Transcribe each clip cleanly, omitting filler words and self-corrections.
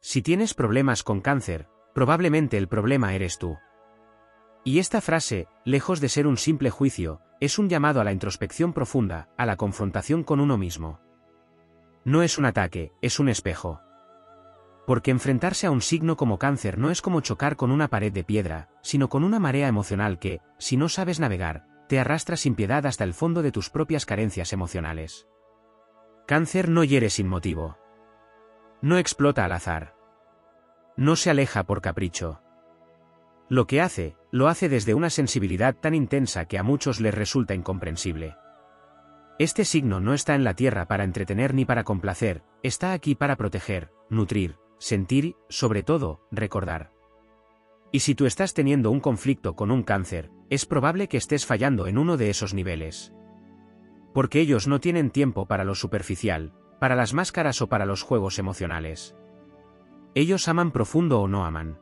Si tienes problemas con cáncer, probablemente el problema eres tú. Y esta frase, lejos de ser un simple juicio, es un llamado a la introspección profunda, a la confrontación con uno mismo. No es un ataque, es un espejo. Porque enfrentarse a un signo como cáncer no es como chocar con una pared de piedra, sino con una marea emocional que, si no sabes navegar, te arrastra sin piedad hasta el fondo de tus propias carencias emocionales. Cáncer no hiere sin motivo. No explota al azar. No se aleja por capricho. Lo que hace, lo hace desde una sensibilidad tan intensa que a muchos les resulta incomprensible. Este signo no está en la tierra para entretener ni para complacer, está aquí para proteger, nutrir, sentir y, sobre todo, recordar. Y si tú estás teniendo un conflicto con un cáncer, es probable que estés fallando en uno de esos niveles. Porque ellos no tienen tiempo para lo superficial, para las máscaras o para los juegos emocionales. Ellos aman profundo o no aman.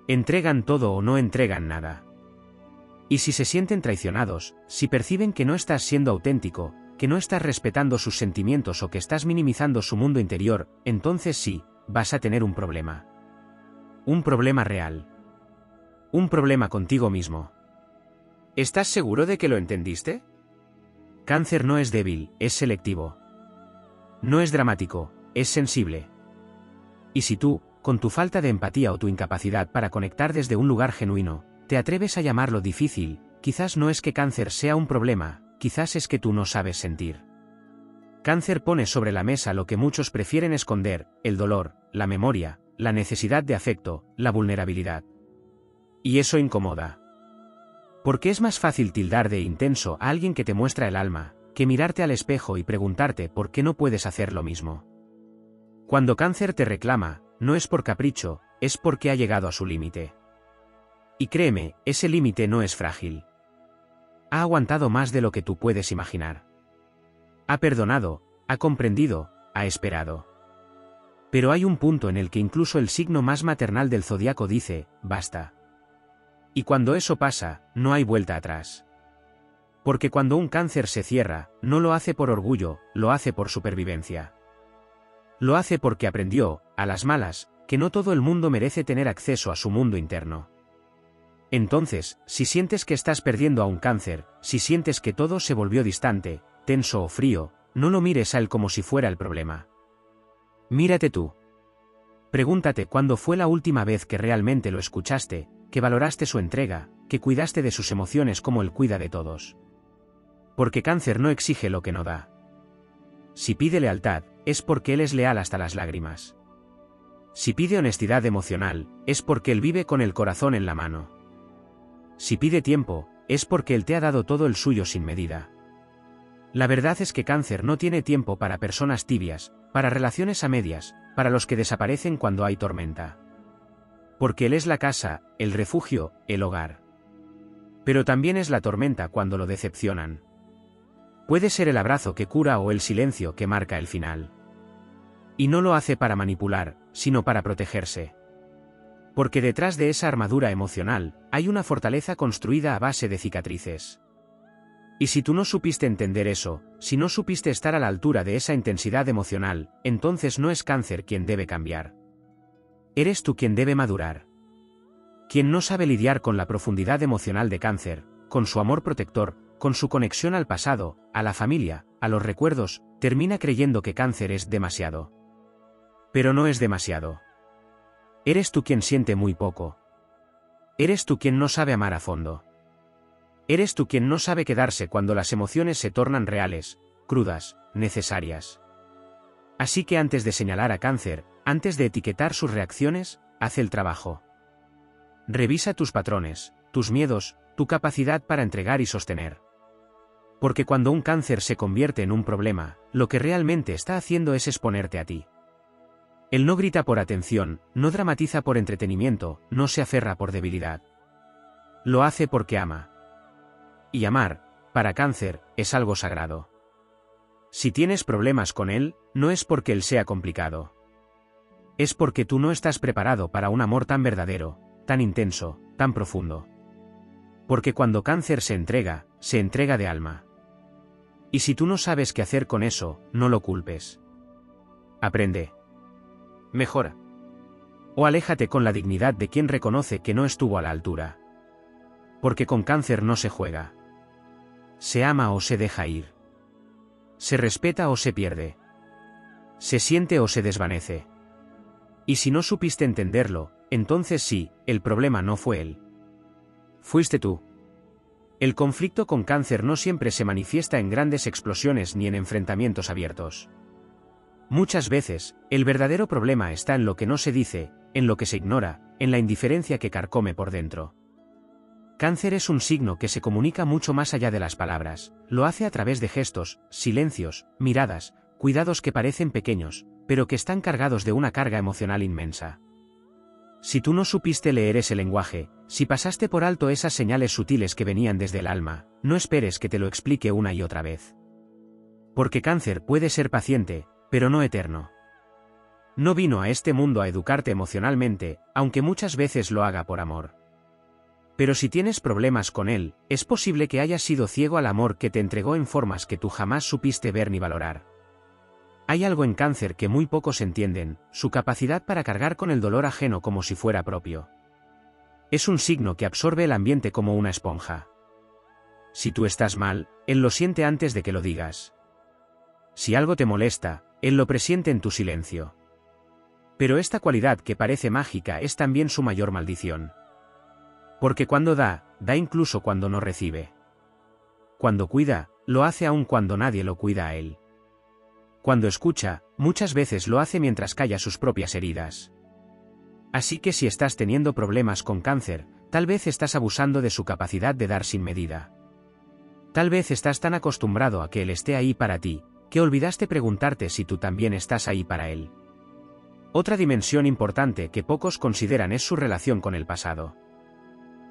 Entregan todo o no entregan nada. Y si se sienten traicionados, si perciben que no estás siendo auténtico, que no estás respetando sus sentimientos o que estás minimizando su mundo interior, entonces sí, vas a tener un problema. Un problema real. Un problema contigo mismo. ¿Estás seguro de que lo entendiste? Cáncer no es débil, es selectivo. No es dramático, es sensible. Y si tú, con tu falta de empatía o tu incapacidad para conectar desde un lugar genuino, te atreves a llamarlo difícil, quizás no es que cáncer sea un problema, quizás es que tú no sabes sentir. Cáncer pone sobre la mesa lo que muchos prefieren esconder, el dolor, la memoria, la necesidad de afecto, la vulnerabilidad. Y eso incomoda. Porque es más fácil tildar de intenso a alguien que te muestra el alma, que mirarte al espejo y preguntarte por qué no puedes hacer lo mismo. Cuando cáncer te reclama, no es por capricho, es porque ha llegado a su límite. Y créeme, ese límite no es frágil. Ha aguantado más de lo que tú puedes imaginar. Ha perdonado, ha comprendido, ha esperado. Pero hay un punto en el que incluso el signo más maternal del zodiaco dice, basta. Y cuando eso pasa, no hay vuelta atrás. Porque cuando un cáncer se cierra, no lo hace por orgullo, lo hace por supervivencia. Lo hace porque aprendió, a las malas, que no todo el mundo merece tener acceso a su mundo interno. Entonces, si sientes que estás perdiendo a un cáncer, si sientes que todo se volvió distante, tenso o frío, no lo mires a él como si fuera el problema. Mírate tú. Pregúntate cuándo fue la última vez que realmente lo escuchaste, que valoraste su entrega, que cuidaste de sus emociones como él cuida de todos. Porque cáncer no exige lo que no da. Si pide lealtad, es porque él es leal hasta las lágrimas. Si pide honestidad emocional, es porque él vive con el corazón en la mano. Si pide tiempo, es porque él te ha dado todo el suyo sin medida. La verdad es que cáncer no tiene tiempo para personas tibias, para relaciones a medias, para los que desaparecen cuando hay tormenta. Porque él es la casa, el refugio, el hogar. Pero también es la tormenta cuando lo decepcionan. Puede ser el abrazo que cura o el silencio que marca el final. Y no lo hace para manipular, sino para protegerse. Porque detrás de esa armadura emocional, hay una fortaleza construida a base de cicatrices. Y si tú no supiste entender eso, si no supiste estar a la altura de esa intensidad emocional, entonces no es cáncer quien debe cambiar. Eres tú quien debe madurar. Quien no sabe lidiar con la profundidad emocional de cáncer, con su amor protector, con su conexión al pasado, a la familia, a los recuerdos, termina creyendo que cáncer es demasiado. Pero no es demasiado. Eres tú quien siente muy poco. Eres tú quien no sabe amar a fondo. Eres tú quien no sabe quedarse cuando las emociones se tornan reales, crudas, necesarias. Así que antes de señalar a cáncer, antes de etiquetar sus reacciones, haz el trabajo. Revisa tus patrones, tus miedos, tu capacidad para entregar y sostener. Porque cuando un cáncer se convierte en un problema, lo que realmente está haciendo es exponerte a ti. Él no grita por atención, no dramatiza por entretenimiento, no se aferra por debilidad. Lo hace porque ama. Y amar, para cáncer, es algo sagrado. Si tienes problemas con él, no es porque él sea complicado. Es porque tú no estás preparado para un amor tan verdadero, tan intenso, tan profundo. Porque cuando cáncer se entrega de alma. Y si tú no sabes qué hacer con eso, no lo culpes. Aprende. Mejora. O aléjate con la dignidad de quien reconoce que no estuvo a la altura. Porque con cáncer no se juega. Se ama o se deja ir. Se respeta o se pierde. Se siente o se desvanece. Y si no supiste entenderlo, entonces sí, el problema no fue él. Fuiste tú. El conflicto con cáncer no siempre se manifiesta en grandes explosiones ni en enfrentamientos abiertos. Muchas veces, el verdadero problema está en lo que no se dice, en lo que se ignora, en la indiferencia que carcome por dentro. Cáncer es un signo que se comunica mucho más allá de las palabras, lo hace a través de gestos, silencios, miradas, cuidados que parecen pequeños, pero que están cargados de una carga emocional inmensa. Si tú no supiste leer ese lenguaje, si pasaste por alto esas señales sutiles que venían desde el alma, no esperes que te lo explique una y otra vez. Porque cáncer puede ser paciente, pero no eterno. No vino a este mundo a educarte emocionalmente, aunque muchas veces lo haga por amor. Pero si tienes problemas con él, es posible que hayas sido ciego al amor que te entregó en formas que tú jamás supiste ver ni valorar. Hay algo en cáncer que muy pocos entienden, su capacidad para cargar con el dolor ajeno como si fuera propio. Es un signo que absorbe el ambiente como una esponja. Si tú estás mal, él lo siente antes de que lo digas. Si algo te molesta, él lo presiente en tu silencio. Pero esta cualidad que parece mágica es también su mayor maldición. Porque cuando da incluso cuando no recibe. Cuando cuida, lo hace aun cuando nadie lo cuida a él. Cuando escucha, muchas veces lo hace mientras calla sus propias heridas. Así que si estás teniendo problemas con cáncer, tal vez estás abusando de su capacidad de dar sin medida. Tal vez estás tan acostumbrado a que él esté ahí para ti, que olvidaste preguntarte si tú también estás ahí para él. Otra dimensión importante que pocos consideran es su relación con el pasado.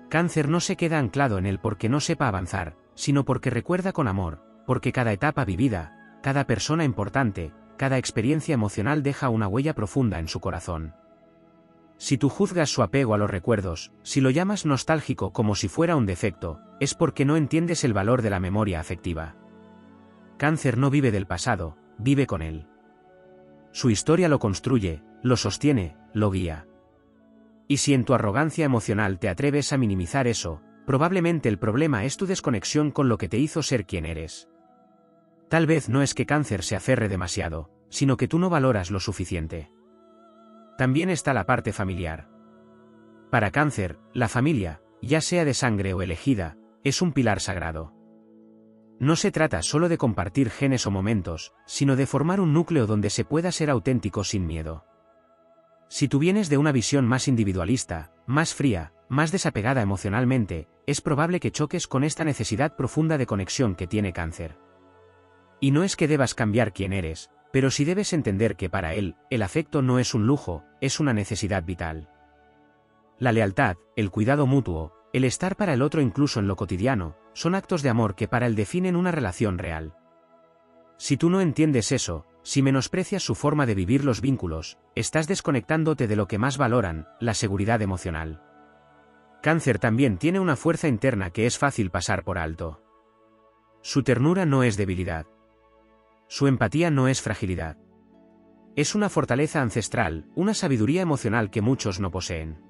Cáncer no se queda anclado en él porque no sepa avanzar, sino porque recuerda con amor, porque cada etapa vivida, cada persona importante, cada experiencia emocional deja una huella profunda en su corazón. Si tú juzgas su apego a los recuerdos, si lo llamas nostálgico como si fuera un defecto, es porque no entiendes el valor de la memoria afectiva. Cáncer no vive del pasado, vive con él. Su historia lo construye, lo sostiene, lo guía. Y si en tu arrogancia emocional te atreves a minimizar eso, probablemente el problema es tu desconexión con lo que te hizo ser quien eres. Tal vez no es que cáncer se aferre demasiado, sino que tú no valoras lo suficiente. También está la parte familiar. Para cáncer, la familia, ya sea de sangre o elegida, es un pilar sagrado. No se trata solo de compartir genes o momentos, sino de formar un núcleo donde se pueda ser auténtico sin miedo. Si tú vienes de una visión más individualista, más fría, más desapegada emocionalmente, es probable que choques con esta necesidad profunda de conexión que tiene cáncer. Y no es que debas cambiar quién eres, pero sí debes entender que para él, el afecto no es un lujo, es una necesidad vital. La lealtad, el cuidado mutuo, el estar para el otro incluso en lo cotidiano, son actos de amor que para él definen una relación real. Si tú no entiendes eso, si menosprecias su forma de vivir los vínculos, estás desconectándote de lo que más valoran, la seguridad emocional. Cáncer también tiene una fuerza interna que es fácil pasar por alto. Su ternura no es debilidad. Su empatía no es fragilidad. Es una fortaleza ancestral, una sabiduría emocional que muchos no poseen.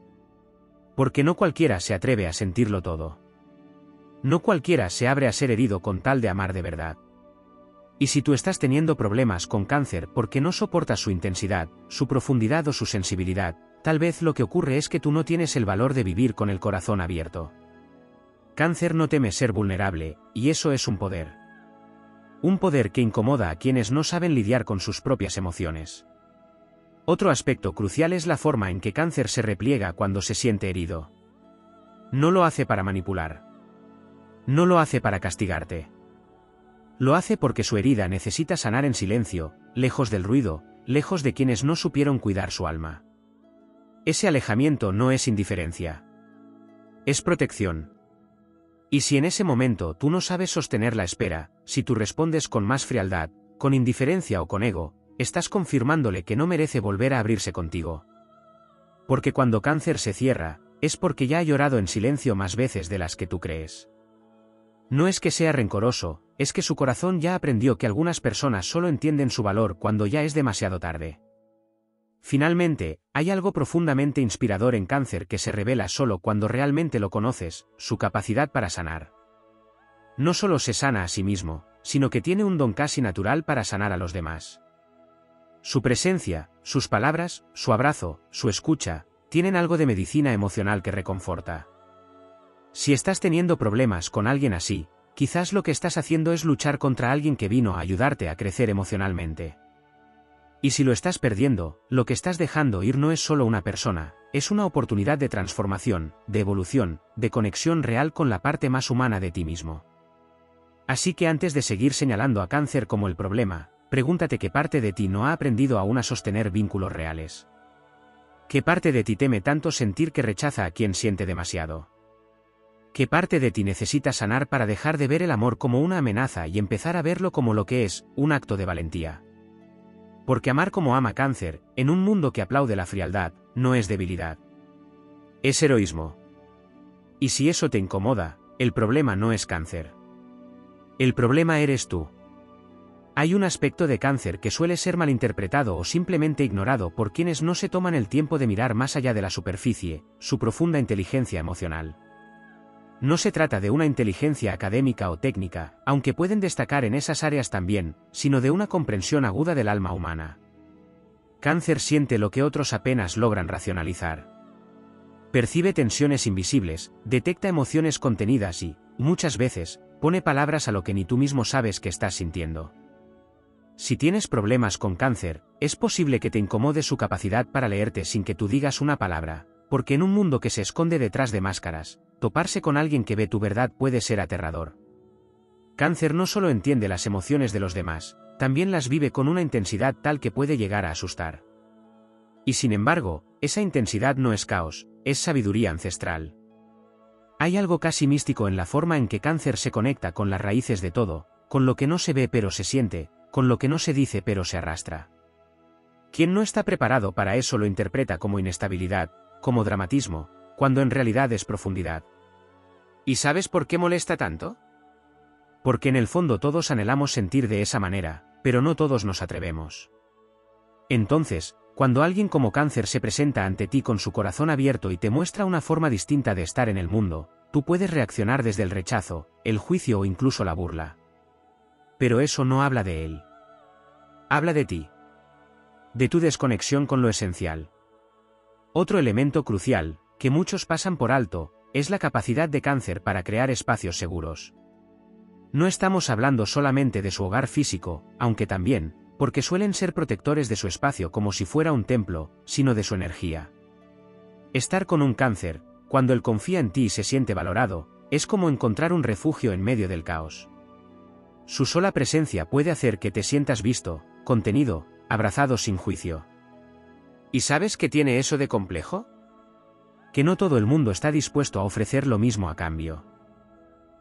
Porque no cualquiera se atreve a sentirlo todo. No cualquiera se abre a ser herido con tal de amar de verdad. Y si tú estás teniendo problemas con cáncer porque no soportas su intensidad, su profundidad o su sensibilidad, tal vez lo que ocurre es que tú no tienes el valor de vivir con el corazón abierto. Cáncer no teme ser vulnerable, y eso es un poder. Un poder que incomoda a quienes no saben lidiar con sus propias emociones. Otro aspecto crucial es la forma en que cáncer se repliega cuando se siente herido. No lo hace para manipular. No lo hace para castigarte. Lo hace porque su herida necesita sanar en silencio, lejos del ruido, lejos de quienes no supieron cuidar su alma. Ese alejamiento no es indiferencia. Es protección. Y si en ese momento tú no sabes sostener la espera, si tú respondes con más frialdad, con indiferencia o con ego, estás confirmándole que no merece volver a abrirse contigo. Porque cuando cáncer se cierra, es porque ya ha llorado en silencio más veces de las que tú crees. No es que sea rencoroso, es que su corazón ya aprendió que algunas personas solo entienden su valor cuando ya es demasiado tarde. Finalmente, hay algo profundamente inspirador en Cáncer que se revela solo cuando realmente lo conoces, su capacidad para sanar. No solo se sana a sí mismo, sino que tiene un don casi natural para sanar a los demás. Su presencia, sus palabras, su abrazo, su escucha, tienen algo de medicina emocional que reconforta. Si estás teniendo problemas con alguien así, quizás lo que estás haciendo es luchar contra alguien que vino a ayudarte a crecer emocionalmente. Y si lo estás perdiendo, lo que estás dejando ir no es solo una persona, es una oportunidad de transformación, de evolución, de conexión real con la parte más humana de ti mismo. Así que antes de seguir señalando a Cáncer como el problema, pregúntate qué parte de ti no ha aprendido aún a sostener vínculos reales. ¿Qué parte de ti teme tanto sentir que rechaza a quien siente demasiado? ¿Qué parte de ti necesita sanar para dejar de ver el amor como una amenaza y empezar a verlo como lo que es, un acto de valentía? Porque amar como ama Cáncer, en un mundo que aplaude la frialdad, no es debilidad. Es heroísmo. Y si eso te incomoda, el problema no es Cáncer. El problema eres tú. Hay un aspecto de Cáncer que suele ser malinterpretado o simplemente ignorado por quienes no se toman el tiempo de mirar más allá de la superficie, su profunda inteligencia emocional. No se trata de una inteligencia académica o técnica, aunque pueden destacar en esas áreas también, sino de una comprensión aguda del alma humana. Cáncer siente lo que otros apenas logran racionalizar. Percibe tensiones invisibles, detecta emociones contenidas y, muchas veces, pone palabras a lo que ni tú mismo sabes que estás sintiendo. Si tienes problemas con Cáncer, es posible que te incomode su capacidad para leerte sin que tú digas una palabra, porque en un mundo que se esconde detrás de máscaras, toparse con alguien que ve tu verdad puede ser aterrador. Cáncer no solo entiende las emociones de los demás, también las vive con una intensidad tal que puede llegar a asustar. Y sin embargo, esa intensidad no es caos, es sabiduría ancestral. Hay algo casi místico en la forma en que Cáncer se conecta con las raíces de todo, con lo que no se ve pero se siente, con lo que no se dice pero se arrastra. Quien no está preparado para eso lo interpreta como inestabilidad, como dramatismo, cuando en realidad es profundidad. ¿Y sabes por qué molesta tanto? Porque en el fondo todos anhelamos sentir de esa manera, pero no todos nos atrevemos. Entonces, cuando alguien como Cáncer se presenta ante ti con su corazón abierto y te muestra una forma distinta de estar en el mundo, tú puedes reaccionar desde el rechazo, el juicio o incluso la burla. Pero eso no habla de él. Habla de ti. De tu desconexión con lo esencial. Otro elemento crucial, que muchos pasan por alto, es la capacidad de Cáncer para crear espacios seguros. No estamos hablando solamente de su hogar físico, aunque también, porque suelen ser protectores de su espacio como si fuera un templo, sino de su energía. Estar con un Cáncer, cuando él confía en ti y se siente valorado, es como encontrar un refugio en medio del caos. Su sola presencia puede hacer que te sientas visto, contenido, abrazado sin juicio. ¿Y sabes qué tiene eso de complejo? Que no todo el mundo está dispuesto a ofrecer lo mismo a cambio.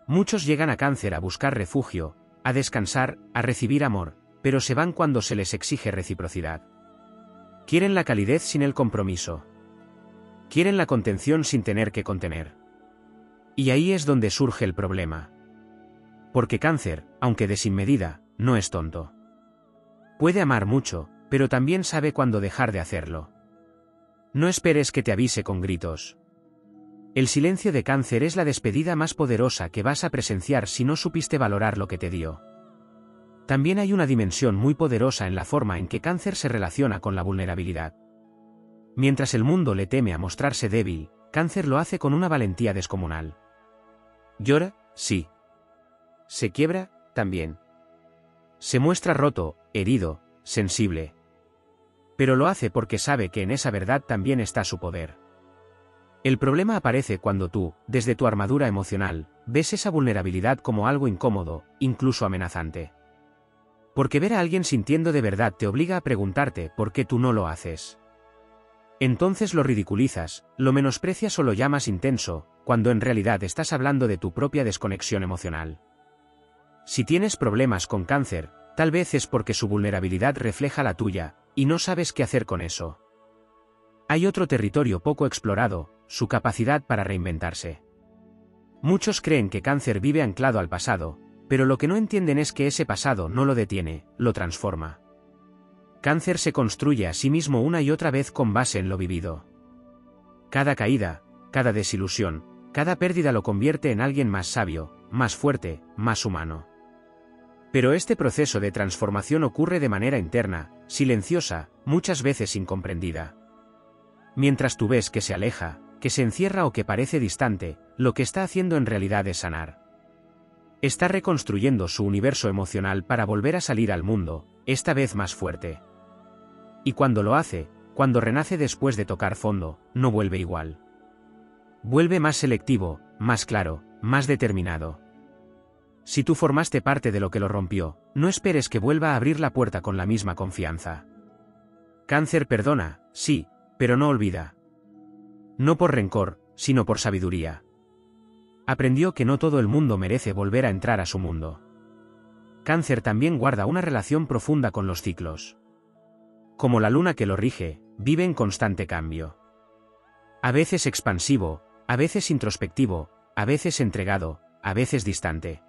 Muchos llegan a Cáncer a buscar refugio, a descansar, a recibir amor, pero se van cuando se les exige reciprocidad. Quieren la calidez sin el compromiso. Quieren la contención sin tener que contener. Y ahí es donde surge el problema. Porque Cáncer, aunque de sin medida, no es tonto. Puede amar mucho, pero también sabe cuándo dejar de hacerlo. No esperes que te avise con gritos. El silencio de Cáncer es la despedida más poderosa que vas a presenciar si no supiste valorar lo que te dio. También hay una dimensión muy poderosa en la forma en que Cáncer se relaciona con la vulnerabilidad. Mientras el mundo le teme a mostrarse débil, Cáncer lo hace con una valentía descomunal. Llora, sí. Se quiebra, también. Se muestra roto, herido, sensible. Pero lo hace porque sabe que en esa verdad también está su poder. El problema aparece cuando tú, desde tu armadura emocional, ves esa vulnerabilidad como algo incómodo, incluso amenazante. Porque ver a alguien sintiendo de verdad te obliga a preguntarte por qué tú no lo haces. Entonces lo ridiculizas, lo menosprecias o lo llamas intenso, cuando en realidad estás hablando de tu propia desconexión emocional. Si tienes problemas con Cáncer, tal vez es porque su vulnerabilidad refleja la tuya, y no sabes qué hacer con eso. Hay otro territorio poco explorado, su capacidad para reinventarse. Muchos creen que Cáncer vive anclado al pasado, pero lo que no entienden es que ese pasado no lo detiene, lo transforma. Cáncer se construye a sí mismo una y otra vez con base en lo vivido. Cada caída, cada desilusión, cada pérdida lo convierte en alguien más sabio, más fuerte, más humano. Pero este proceso de transformación ocurre de manera interna, silenciosa, muchas veces incomprendida. Mientras tú ves que se aleja, que se encierra o que parece distante, lo que está haciendo en realidad es sanar. Está reconstruyendo su universo emocional para volver a salir al mundo, esta vez más fuerte. Y cuando lo hace, cuando renace después de tocar fondo, no vuelve igual. Vuelve más selectivo, más claro, más determinado. Si tú formaste parte de lo que lo rompió, no esperes que vuelva a abrir la puerta con la misma confianza. Cáncer perdona, sí, pero no olvida. No por rencor, sino por sabiduría. Aprendió que no todo el mundo merece volver a entrar a su mundo. Cáncer también guarda una relación profunda con los ciclos. Como la luna que lo rige, vive en constante cambio. A veces expansivo, a veces introspectivo, a veces entregado, a veces distante.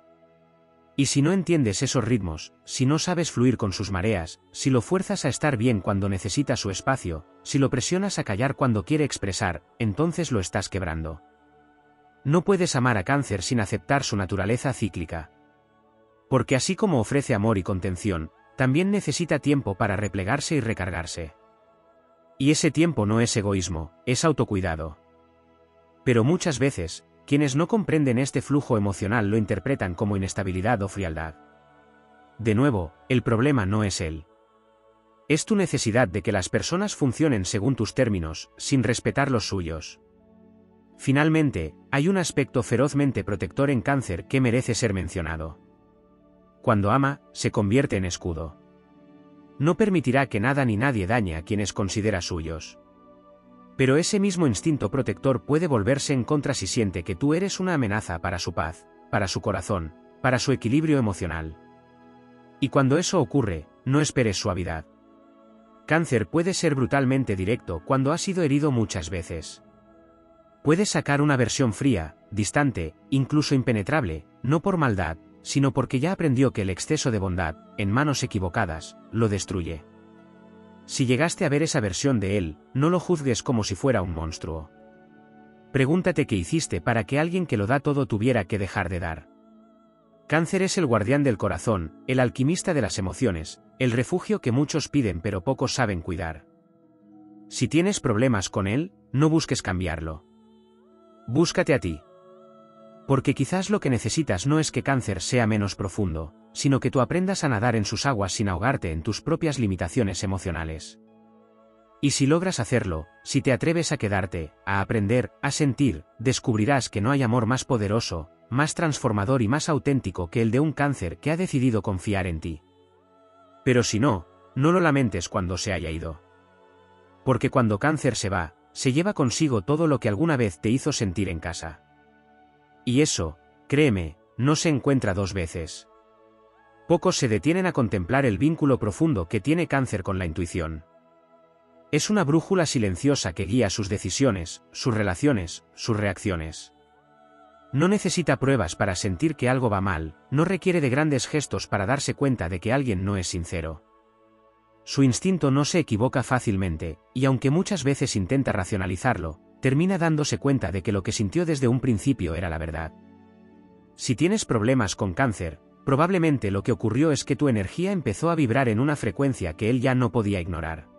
Y si no entiendes esos ritmos, si no sabes fluir con sus mareas, si lo fuerzas a estar bien cuando necesita su espacio, si lo presionas a callar cuando quiere expresar, entonces lo estás quebrando. No puedes amar a Cáncer sin aceptar su naturaleza cíclica. Porque así como ofrece amor y contención, también necesita tiempo para replegarse y recargarse. Y ese tiempo no es egoísmo, es autocuidado. Pero muchas veces, quienes no comprenden este flujo emocional lo interpretan como inestabilidad o frialdad. De nuevo, el problema no es él. Es tu necesidad de que las personas funcionen según tus términos, sin respetar los suyos. Finalmente, hay un aspecto ferozmente protector en Cáncer que merece ser mencionado. Cuando ama, se convierte en escudo. No permitirá que nada ni nadie dañe a quienes considera suyos. Pero ese mismo instinto protector puede volverse en contra si siente que tú eres una amenaza para su paz, para su corazón, para su equilibrio emocional. Y cuando eso ocurre, no esperes suavidad. Cáncer puede ser brutalmente directo cuando ha sido herido muchas veces. Puede sacar una versión fría, distante, incluso impenetrable, no por maldad, sino porque ya aprendió que el exceso de bondad, en manos equivocadas, lo destruye. Si llegaste a ver esa versión de él, no lo juzgues como si fuera un monstruo. Pregúntate qué hiciste para que alguien que lo da todo tuviera que dejar de dar. Cáncer es el guardián del corazón, el alquimista de las emociones, el refugio que muchos piden pero pocos saben cuidar. Si tienes problemas con él, no busques cambiarlo. Búscate a ti. Porque quizás lo que necesitas no es que Cáncer sea menos profundo, sino que tú aprendas a nadar en sus aguas sin ahogarte en tus propias limitaciones emocionales. Y si logras hacerlo, si te atreves a quedarte, a aprender, a sentir, descubrirás que no hay amor más poderoso, más transformador y más auténtico que el de un Cáncer que ha decidido confiar en ti. Pero si no, no lo lamentes cuando se haya ido. Porque cuando Cáncer se va, se lleva consigo todo lo que alguna vez te hizo sentir en casa. Y eso, créeme, no se encuentra dos veces. Pocos se detienen a contemplar el vínculo profundo que tiene Cáncer con la intuición. Es una brújula silenciosa que guía sus decisiones, sus relaciones, sus reacciones. No necesita pruebas para sentir que algo va mal, no requiere de grandes gestos para darse cuenta de que alguien no es sincero. Su instinto no se equivoca fácilmente, y aunque muchas veces intenta racionalizarlo, termina dándose cuenta de que lo que sintió desde un principio era la verdad. Si tienes problemas con Cáncer, probablemente lo que ocurrió es que tu energía empezó a vibrar en una frecuencia que él ya no podía ignorar.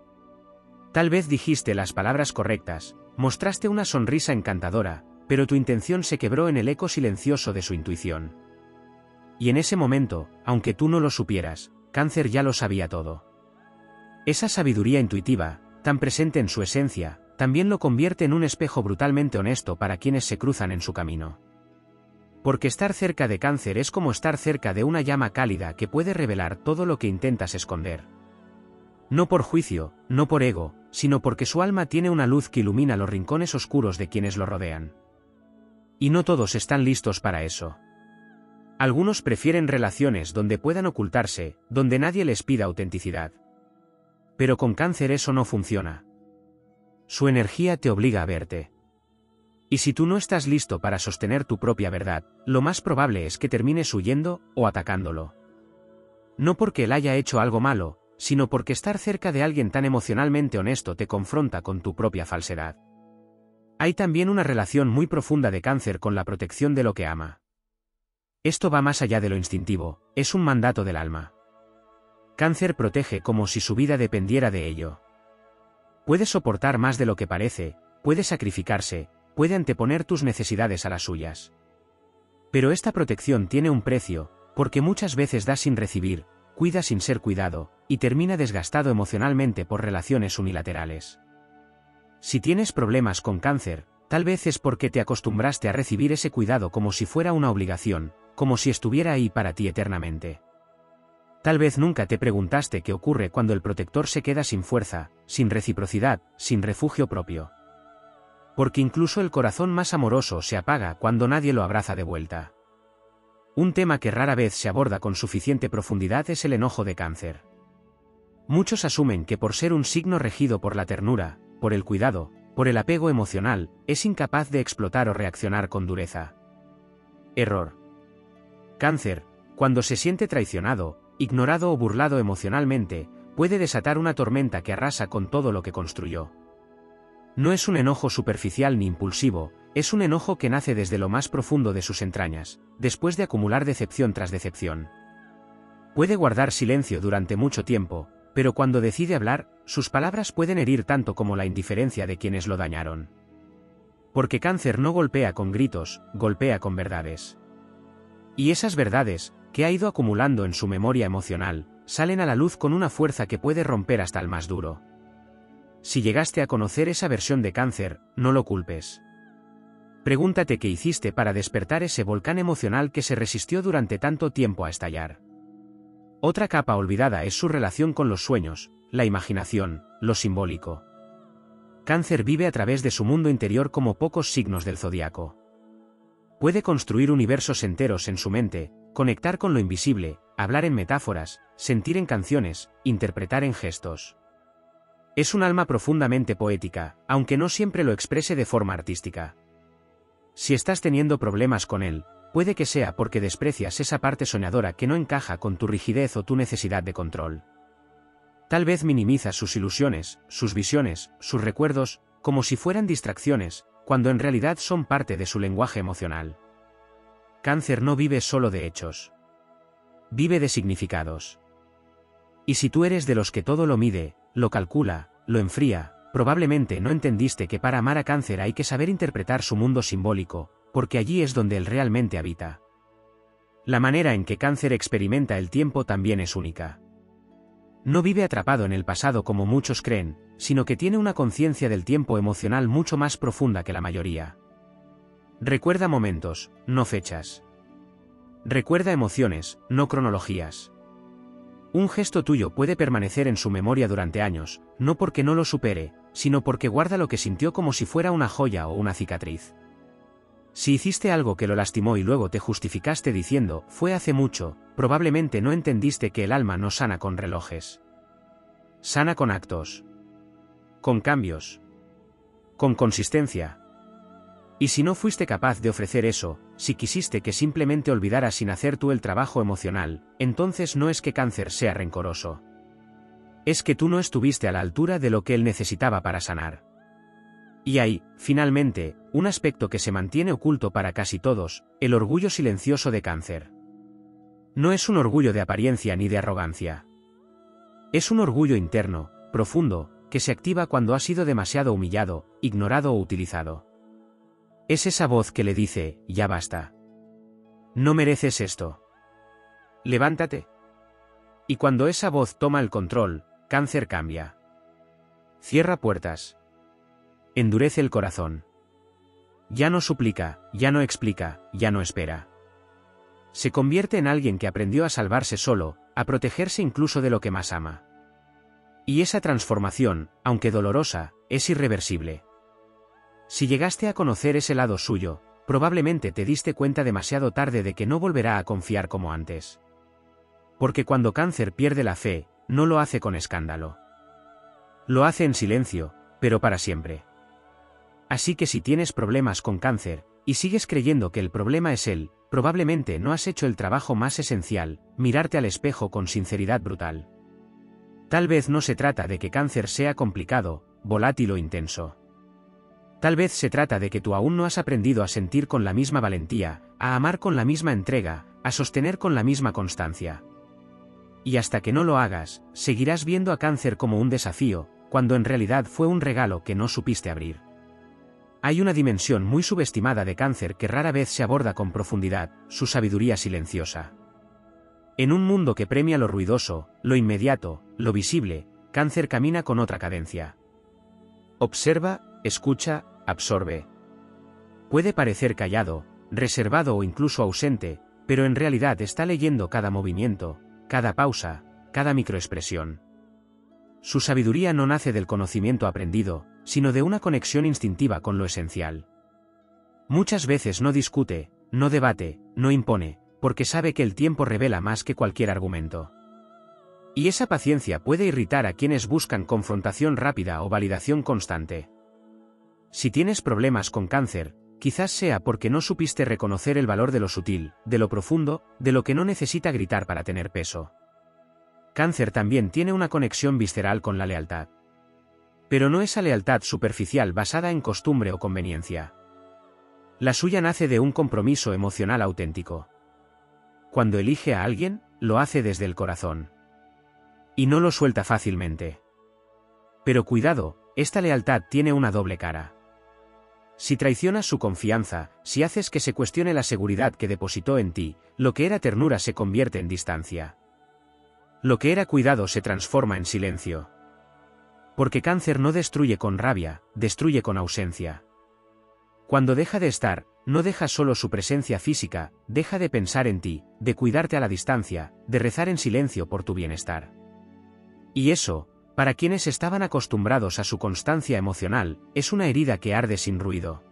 Tal vez dijiste las palabras correctas, mostraste una sonrisa encantadora, pero tu intención se quebró en el eco silencioso de su intuición. Y en ese momento, aunque tú no lo supieras, Cáncer ya lo sabía todo. Esa sabiduría intuitiva, tan presente en su esencia, también lo convierte en un espejo brutalmente honesto para quienes se cruzan en su camino. Porque estar cerca de Cáncer es como estar cerca de una llama cálida que puede revelar todo lo que intentas esconder. No por juicio, no por ego, sino porque su alma tiene una luz que ilumina los rincones oscuros de quienes lo rodean. Y no todos están listos para eso. Algunos prefieren relaciones donde puedan ocultarse, donde nadie les pida autenticidad. Pero con Cáncer eso no funciona. Su energía te obliga a verte. Y si tú no estás listo para sostener tu propia verdad, lo más probable es que termines huyendo o atacándolo. No porque él haya hecho algo malo, sino porque estar cerca de alguien tan emocionalmente honesto te confronta con tu propia falsedad. Hay también una relación muy profunda de Cáncer con la protección de lo que ama. Esto va más allá de lo instintivo, es un mandato del alma. Cáncer protege como si su vida dependiera de ello. Puede soportar más de lo que parece, puede sacrificarse, puede anteponer tus necesidades a las suyas. Pero esta protección tiene un precio, porque muchas veces da sin recibir, cuida sin ser cuidado, y termina desgastado emocionalmente por relaciones unilaterales. Si tienes problemas con Cáncer, tal vez es porque te acostumbraste a recibir ese cuidado como si fuera una obligación, como si estuviera ahí para ti eternamente. Tal vez nunca te preguntaste qué ocurre cuando el protector se queda sin fuerza, sin reciprocidad, sin refugio propio. Porque incluso el corazón más amoroso se apaga cuando nadie lo abraza de vuelta. Un tema que rara vez se aborda con suficiente profundidad es el enojo de Cáncer. Muchos asumen que por ser un signo regido por la ternura, por el cuidado, por el apego emocional, es incapaz de explotar o reaccionar con dureza. Error. Cáncer, cuando se siente traicionado, ignorado o burlado emocionalmente, puede desatar una tormenta que arrasa con todo lo que construyó. No es un enojo superficial ni impulsivo, es un enojo que nace desde lo más profundo de sus entrañas, después de acumular decepción tras decepción. Puede guardar silencio durante mucho tiempo, pero cuando decide hablar, sus palabras pueden herir tanto como la indiferencia de quienes lo dañaron. Porque Cáncer no golpea con gritos, golpea con verdades. Y esas verdades, que ha ido acumulando en su memoria emocional, salen a la luz con una fuerza que puede romper hasta el más duro. Si llegaste a conocer esa versión de Cáncer, no lo culpes. Pregúntate qué hiciste para despertar ese volcán emocional que se resistió durante tanto tiempo a estallar. Otra capa olvidada es su relación con los sueños, la imaginación, lo simbólico. Cáncer vive a través de su mundo interior como pocos signos del zodiaco. Puede construir universos enteros en su mente, conectar con lo invisible, hablar en metáforas, sentir en canciones, interpretar en gestos. Es un alma profundamente poética, aunque no siempre lo exprese de forma artística. Si estás teniendo problemas con él, puede que sea porque desprecias esa parte soñadora que no encaja con tu rigidez o tu necesidad de control. Tal vez minimizas sus ilusiones, sus visiones, sus recuerdos, como si fueran distracciones, cuando en realidad son parte de su lenguaje emocional. Cáncer no vive solo de hechos. Vive de significados. Y si tú eres de los que todo lo mide, lo calcula, lo enfría, probablemente no entendiste que para amar a Cáncer hay que saber interpretar su mundo simbólico, porque allí es donde él realmente habita. La manera en que Cáncer experimenta el tiempo también es única. No vive atrapado en el pasado como muchos creen, sino que tiene una conciencia del tiempo emocional mucho más profunda que la mayoría. Recuerda momentos, no fechas. Recuerda emociones, no cronologías. Un gesto tuyo puede permanecer en su memoria durante años, no porque no lo supere, sino porque guarda lo que sintió como si fuera una joya o una cicatriz. Si hiciste algo que lo lastimó y luego te justificaste diciendo, fue hace mucho, probablemente no entendiste que el alma no sana con relojes. Sana con actos. Con cambios. Con consistencia. Y si no fuiste capaz de ofrecer eso, si quisiste que simplemente olvidara sin hacer tú el trabajo emocional, entonces no es que Cáncer sea rencoroso. Es que tú no estuviste a la altura de lo que él necesitaba para sanar. Y hay, finalmente, un aspecto que se mantiene oculto para casi todos, el orgullo silencioso de Cáncer. No es un orgullo de apariencia ni de arrogancia. Es un orgullo interno, profundo, que se activa cuando ha sido demasiado humillado, ignorado o utilizado. Es esa voz que le dice, ya basta. No mereces esto. Levántate. Y cuando esa voz toma el control, Cáncer cambia. Cierra puertas. Endurece el corazón. Ya no suplica, ya no explica, ya no espera. Se convierte en alguien que aprendió a salvarse solo, a protegerse incluso de lo que más ama. Y esa transformación, aunque dolorosa, es irreversible. Si llegaste a conocer ese lado suyo, probablemente te diste cuenta demasiado tarde de que no volverá a confiar como antes. Porque cuando Cáncer pierde la fe, no lo hace con escándalo. Lo hace en silencio, pero para siempre. Así que si tienes problemas con Cáncer, y sigues creyendo que el problema es él, probablemente no has hecho el trabajo más esencial, mirarte al espejo con sinceridad brutal. Tal vez no se trata de que Cáncer sea complicado, volátil o intenso. Tal vez se trata de que tú aún no has aprendido a sentir con la misma valentía, a amar con la misma entrega, a sostener con la misma constancia. Y hasta que no lo hagas, seguirás viendo a Cáncer como un desafío, cuando en realidad fue un regalo que no supiste abrir. Hay una dimensión muy subestimada de Cáncer que rara vez se aborda con profundidad, su sabiduría silenciosa. En un mundo que premia lo ruidoso, lo inmediato, lo visible, Cáncer camina con otra cadencia. Observa, escucha, absorbe. Puede parecer callado, reservado o incluso ausente, pero en realidad está leyendo cada movimiento, cada pausa, cada microexpresión. Su sabiduría no nace del conocimiento aprendido, sino de una conexión instintiva con lo esencial. Muchas veces no discute, no debate, no impone, porque sabe que el tiempo revela más que cualquier argumento. Y esa paciencia puede irritar a quienes buscan confrontación rápida o validación constante. Si tienes problemas con Cáncer, quizás sea porque no supiste reconocer el valor de lo sutil, de lo profundo, de lo que no necesita gritar para tener peso. Cáncer también tiene una conexión visceral con la lealtad. Pero no esa lealtad superficial basada en costumbre o conveniencia. La suya nace de un compromiso emocional auténtico. Cuando elige a alguien, lo hace desde el corazón. Y no lo suelta fácilmente. Pero cuidado, esta lealtad tiene una doble cara. Si traicionas su confianza, si haces que se cuestione la seguridad que depositó en ti, lo que era ternura se convierte en distancia. Lo que era cuidado se transforma en silencio. Porque Cáncer no destruye con rabia, destruye con ausencia. Cuando deja de estar, no deja solo su presencia física, deja de pensar en ti, de cuidarte a la distancia, de rezar en silencio por tu bienestar. Y eso, para quienes estaban acostumbrados a su constancia emocional, es una herida que arde sin ruido.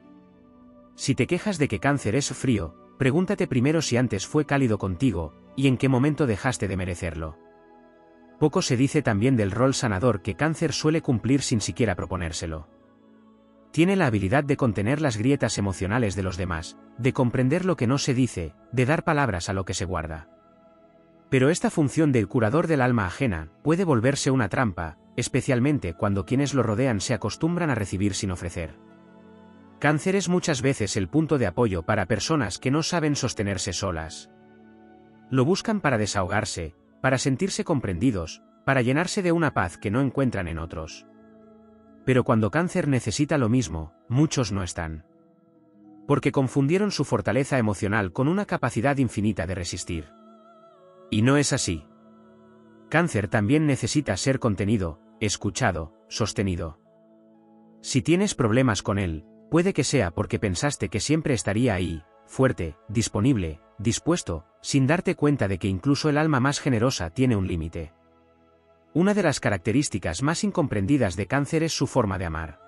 Si te quejas de que Cáncer es frío, pregúntate primero si antes fue cálido contigo, y en qué momento dejaste de merecerlo. Poco se dice también del rol sanador que Cáncer suele cumplir sin siquiera proponérselo. Tiene la habilidad de contener las grietas emocionales de los demás, de comprender lo que no se dice, de dar palabras a lo que se guarda. Pero esta función del curador del alma ajena puede volverse una trampa, especialmente cuando quienes lo rodean se acostumbran a recibir sin ofrecer. Cáncer es muchas veces el punto de apoyo para personas que no saben sostenerse solas. Lo buscan para desahogarse, para sentirse comprendidos, para llenarse de una paz que no encuentran en otros. Pero cuando Cáncer necesita lo mismo, muchos no están. Porque confundieron su fortaleza emocional con una capacidad infinita de resistir. Y no es así. Cáncer también necesita ser contenido, escuchado, sostenido. Si tienes problemas con él, puede que sea porque pensaste que siempre estaría ahí, fuerte, disponible, dispuesto, sin darte cuenta de que incluso el alma más generosa tiene un límite. Una de las características más incomprendidas de Cáncer es su forma de amar.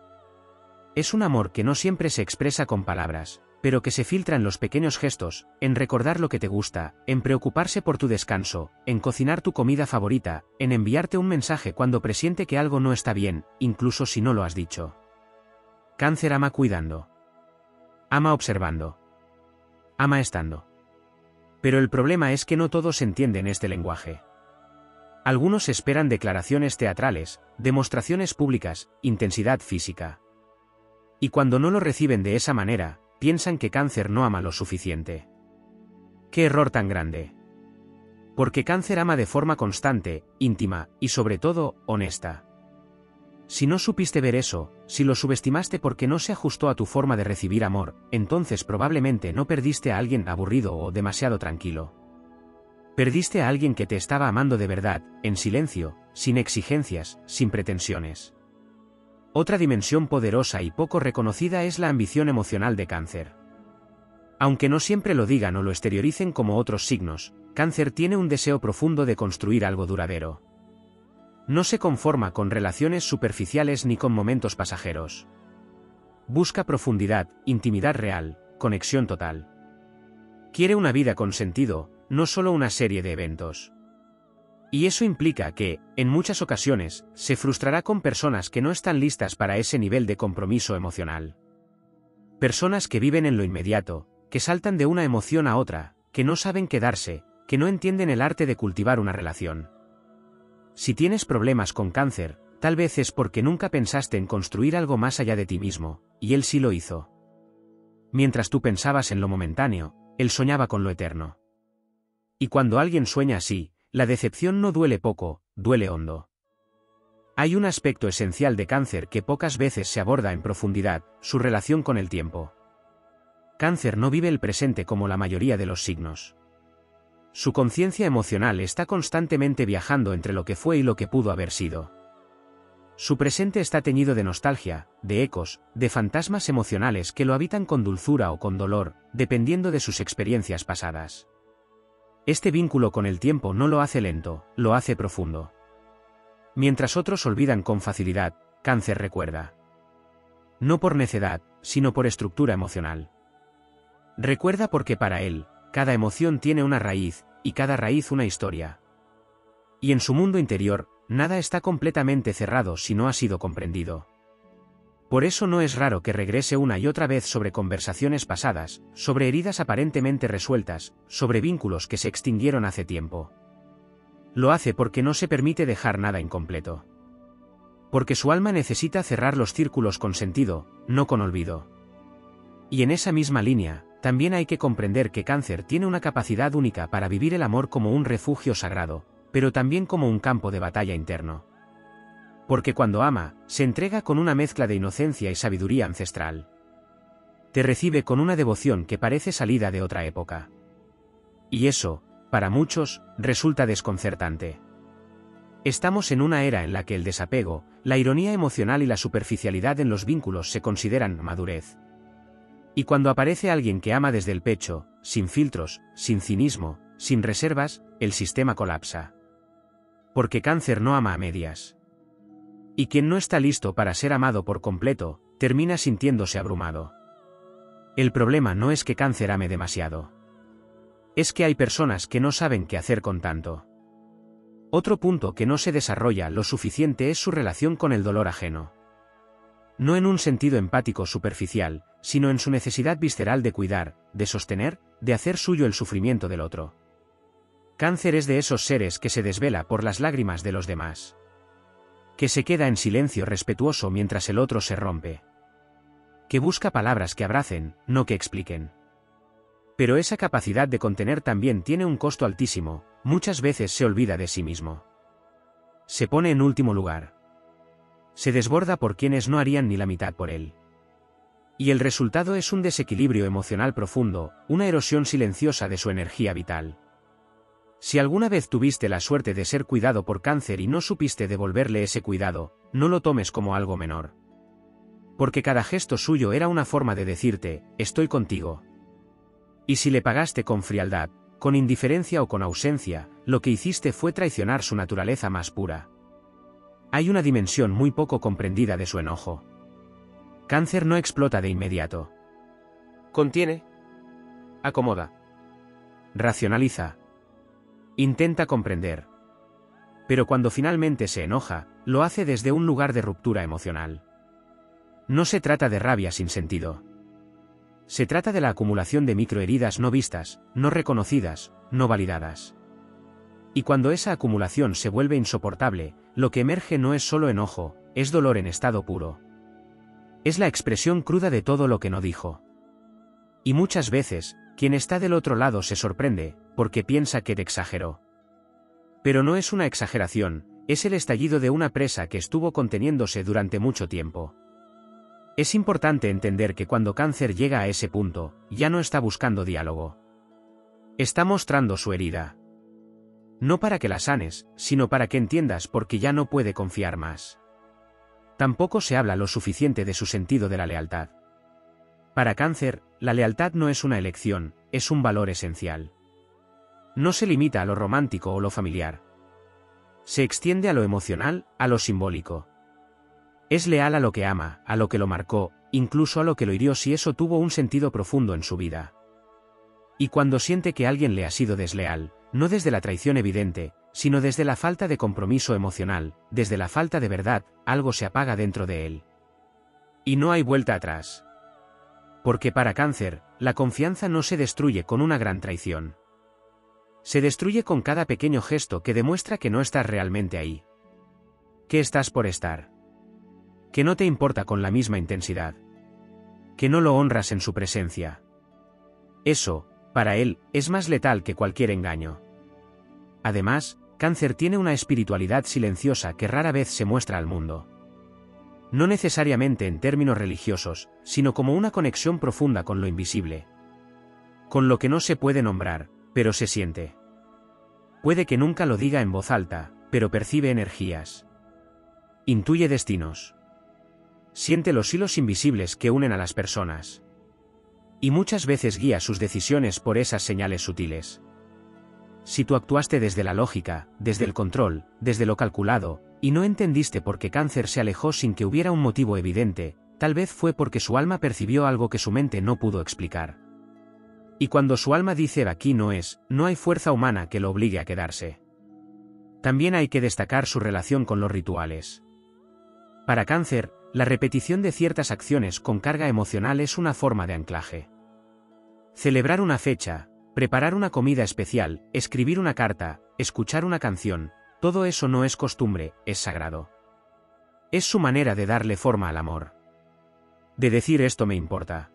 Es un amor que no siempre se expresa con palabras, pero que se filtra en los pequeños gestos, en recordar lo que te gusta, en preocuparse por tu descanso, en cocinar tu comida favorita, en enviarte un mensaje cuando presiente que algo no está bien, incluso si no lo has dicho. Cáncer ama cuidando. Ama observando. Ama estando. Pero el problema es que no todos entienden este lenguaje. Algunos esperan declaraciones teatrales, demostraciones públicas, intensidad física. Y cuando no lo reciben de esa manera, piensan que Cáncer no ama lo suficiente. ¡Qué error tan grande! Porque Cáncer ama de forma constante, íntima, y sobre todo, honesta. Si no supiste ver eso, si lo subestimaste porque no se ajustó a tu forma de recibir amor, entonces probablemente no perdiste a alguien aburrido o demasiado tranquilo. Perdiste a alguien que te estaba amando de verdad, en silencio, sin exigencias, sin pretensiones. Otra dimensión poderosa y poco reconocida es la ambición emocional de Cáncer. Aunque no siempre lo digan o lo exterioricen como otros signos, Cáncer tiene un deseo profundo de construir algo duradero. No se conforma con relaciones superficiales ni con momentos pasajeros. Busca profundidad, intimidad real, conexión total. Quiere una vida con sentido, no solo una serie de eventos. Y eso implica que, en muchas ocasiones, se frustrará con personas que no están listas para ese nivel de compromiso emocional. Personas que viven en lo inmediato, que saltan de una emoción a otra, que no saben quedarse, que no entienden el arte de cultivar una relación. Si tienes problemas con Cáncer, tal vez es porque nunca pensaste en construir algo más allá de ti mismo, y él sí lo hizo. Mientras tú pensabas en lo momentáneo, él soñaba con lo eterno. Y cuando alguien sueña así, la decepción no duele poco, duele hondo. Hay un aspecto esencial de Cáncer que pocas veces se aborda en profundidad, su relación con el tiempo. Cáncer no vive el presente como la mayoría de los signos. Su conciencia emocional está constantemente viajando entre lo que fue y lo que pudo haber sido. Su presente está teñido de nostalgia, de ecos, de fantasmas emocionales que lo habitan con dulzura o con dolor, dependiendo de sus experiencias pasadas. Este vínculo con el tiempo no lo hace lento, lo hace profundo. Mientras otros olvidan con facilidad, Cáncer recuerda. No por necedad, sino por estructura emocional. Recuerda porque para él, cada emoción tiene una raíz, y cada raíz una historia. Y en su mundo interior, nada está completamente cerrado si no ha sido comprendido. Por eso no es raro que regrese una y otra vez sobre conversaciones pasadas, sobre heridas aparentemente resueltas, sobre vínculos que se extinguieron hace tiempo. Lo hace porque no se permite dejar nada incompleto. Porque su alma necesita cerrar los círculos con sentido, no con olvido. Y en esa misma línea, también hay que comprender que Cáncer tiene una capacidad única para vivir el amor como un refugio sagrado, pero también como un campo de batalla interno. Porque cuando ama, se entrega con una mezcla de inocencia y sabiduría ancestral. Te recibe con una devoción que parece salida de otra época. Y eso, para muchos, resulta desconcertante. Estamos en una era en la que el desapego, la ironía emocional y la superficialidad en los vínculos se consideran madurez. Y cuando aparece alguien que ama desde el pecho, sin filtros, sin cinismo, sin reservas, el sistema colapsa. Porque Cáncer no ama a medias. Y quien no está listo para ser amado por completo, termina sintiéndose abrumado. El problema no es que Cáncer ame demasiado. Es que hay personas que no saben qué hacer con tanto. Otro punto que no se desarrolla lo suficiente es su relación con el dolor ajeno. No en un sentido empático superficial, sino en su necesidad visceral de cuidar, de sostener, de hacer suyo el sufrimiento del otro. Cáncer es de esos seres que se desvela por las lágrimas de los demás. Que se queda en silencio respetuoso mientras el otro se rompe. Que busca palabras que abracen, no que expliquen. Pero esa capacidad de contener también tiene un costo altísimo, muchas veces se olvida de sí mismo. Se pone en último lugar. Se desborda por quienes no harían ni la mitad por él. Y el resultado es un desequilibrio emocional profundo, una erosión silenciosa de su energía vital. Si alguna vez tuviste la suerte de ser cuidado por Cáncer y no supiste devolverle ese cuidado, no lo tomes como algo menor. Porque cada gesto suyo era una forma de decirte, estoy contigo. Y si le pagaste con frialdad, con indiferencia o con ausencia, lo que hiciste fue traicionar su naturaleza más pura. Hay una dimensión muy poco comprendida de su enojo. Cáncer no explota de inmediato. Contiene. Acomoda. Racionaliza. Intenta comprender. Pero cuando finalmente se enoja, lo hace desde un lugar de ruptura emocional. No se trata de rabia sin sentido. Se trata de la acumulación de microheridas no vistas, no reconocidas, no validadas. Y cuando esa acumulación se vuelve insoportable, lo que emerge no es solo enojo, es dolor en estado puro. Es la expresión cruda de todo lo que no dijo. Y muchas veces, quien está del otro lado se sorprende, porque piensa que te exageró. Pero no es una exageración, es el estallido de una presa que estuvo conteniéndose durante mucho tiempo. Es importante entender que cuando Cáncer llega a ese punto, ya no está buscando diálogo. Está mostrando su herida. No para que la sanes, sino para que entiendas por qué ya no puede confiar más. Tampoco se habla lo suficiente de su sentido de la lealtad. Para Cáncer, la lealtad no es una elección, es un valor esencial. No se limita a lo romántico o lo familiar. Se extiende a lo emocional, a lo simbólico. Es leal a lo que ama, a lo que lo marcó, incluso a lo que lo hirió si eso tuvo un sentido profundo en su vida. Y cuando siente que alguien le ha sido desleal, no desde la traición evidente, sino desde la falta de compromiso emocional, desde la falta de verdad, algo se apaga dentro de él. Y no hay vuelta atrás. Porque para Cáncer, la confianza no se destruye con una gran traición. Se destruye con cada pequeño gesto que demuestra que no estás realmente ahí. Que estás por estar. Que no te importa con la misma intensidad. Que no lo honras en su presencia. Eso, para él, es más letal que cualquier engaño. Además, Cáncer tiene una espiritualidad silenciosa que rara vez se muestra al mundo. No necesariamente en términos religiosos, sino como una conexión profunda con lo invisible. Con lo que no se puede nombrar, pero se siente. Puede que nunca lo diga en voz alta, pero percibe energías. Intuye destinos. Siente los hilos invisibles que unen a las personas. Y muchas veces guía sus decisiones por esas señales sutiles. Si tú actuaste desde la lógica, desde el control, desde lo calculado, y no entendiste por qué Cáncer se alejó sin que hubiera un motivo evidente, tal vez fue porque su alma percibió algo que su mente no pudo explicar. Y cuando su alma dice aquí no es, no hay fuerza humana que lo obligue a quedarse. También hay que destacar su relación con los rituales. Para Cáncer, la repetición de ciertas acciones con carga emocional es una forma de anclaje. Celebrar una fecha, preparar una comida especial, escribir una carta, escuchar una canción, todo eso no es costumbre, es sagrado. Es su manera de darle forma al amor. De decir esto me importa.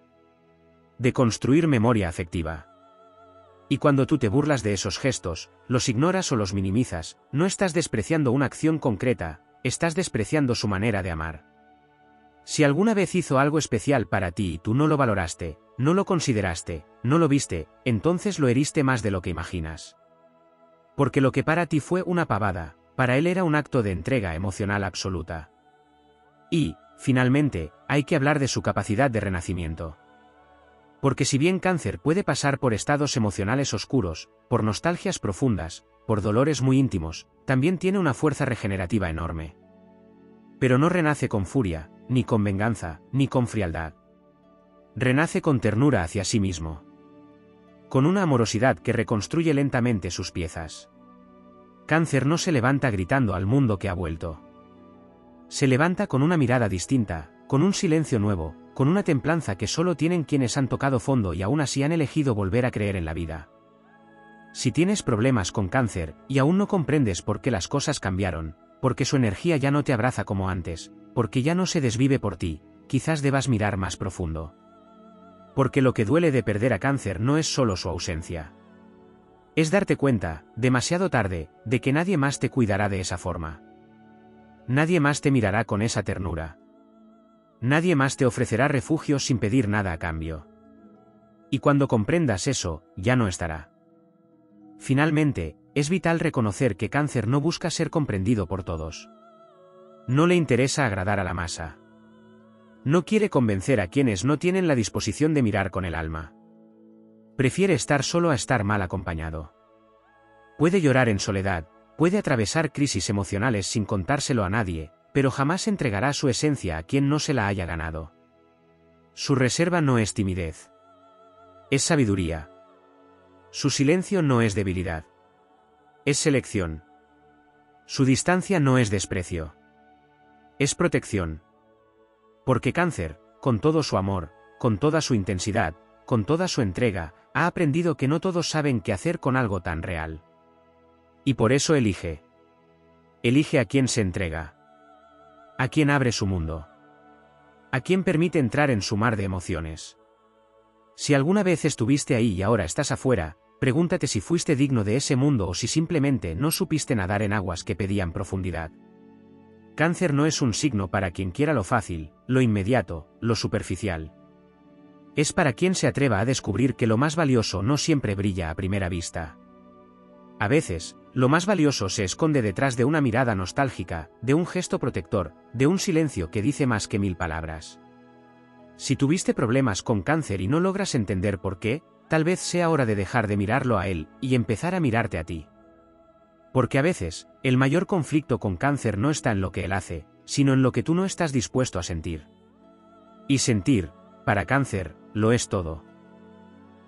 De construir memoria afectiva. Y cuando tú te burlas de esos gestos, los ignoras o los minimizas, no estás despreciando una acción concreta, estás despreciando su manera de amar. Si alguna vez hizo algo especial para ti y tú no lo valoraste, no lo consideraste, no lo viste, entonces lo heriste más de lo que imaginas. Porque lo que para ti fue una pavada, para él era un acto de entrega emocional absoluta. Y, finalmente, hay que hablar de su capacidad de renacimiento. Porque si bien Cáncer puede pasar por estados emocionales oscuros, por nostalgias profundas, por dolores muy íntimos, también tiene una fuerza regenerativa enorme. Pero no renace con furia, ni con venganza, ni con frialdad. Renace con ternura hacia sí mismo. Con una amorosidad que reconstruye lentamente sus piezas. Cáncer no se levanta gritando al mundo que ha vuelto. Se levanta con una mirada distinta, con un silencio nuevo, con una templanza que solo tienen quienes han tocado fondo y aún así han elegido volver a creer en la vida. Si tienes problemas con Cáncer, y aún no comprendes por qué las cosas cambiaron, porque su energía ya no te abraza como antes, porque ya no se desvive por ti, quizás debas mirar más profundo. Porque lo que duele de perder a Cáncer no es solo su ausencia. Es darte cuenta, demasiado tarde, de que nadie más te cuidará de esa forma. Nadie más te mirará con esa ternura. Nadie más te ofrecerá refugio sin pedir nada a cambio. Y cuando comprendas eso, ya no estará. Finalmente, es vital reconocer que Cáncer no busca ser comprendido por todos. No le interesa agradar a la masa. No quiere convencer a quienes no tienen la disposición de mirar con el alma. Prefiere estar solo a estar mal acompañado. Puede llorar en soledad, puede atravesar crisis emocionales sin contárselo a nadie, pero jamás entregará su esencia a quien no se la haya ganado. Su reserva no es timidez. Es sabiduría. Su silencio no es debilidad. Es selección. Su distancia no es desprecio. Es protección. Porque Cáncer, con todo su amor, con toda su intensidad, con toda su entrega, ha aprendido que no todos saben qué hacer con algo tan real. Y por eso elige. Elige a quien se entrega. A quien abre su mundo. A quien permite entrar en su mar de emociones. Si alguna vez estuviste ahí y ahora estás afuera, pregúntate si fuiste digno de ese mundo o si simplemente no supiste nadar en aguas que pedían profundidad. Cáncer no es un signo para quien quiera lo fácil, lo inmediato, lo superficial. Es para quien se atreva a descubrir que lo más valioso no siempre brilla a primera vista. A veces, lo más valioso se esconde detrás de una mirada nostálgica, de un gesto protector, de un silencio que dice más que 1000 palabras. Si tuviste problemas con Cáncer y no logras entender por qué, tal vez sea hora de dejar de mirarlo a él y empezar a mirarte a ti. Porque a veces, el mayor conflicto con Cáncer no está en lo que él hace, sino en lo que tú no estás dispuesto a sentir. Y sentir, para Cáncer, lo es todo.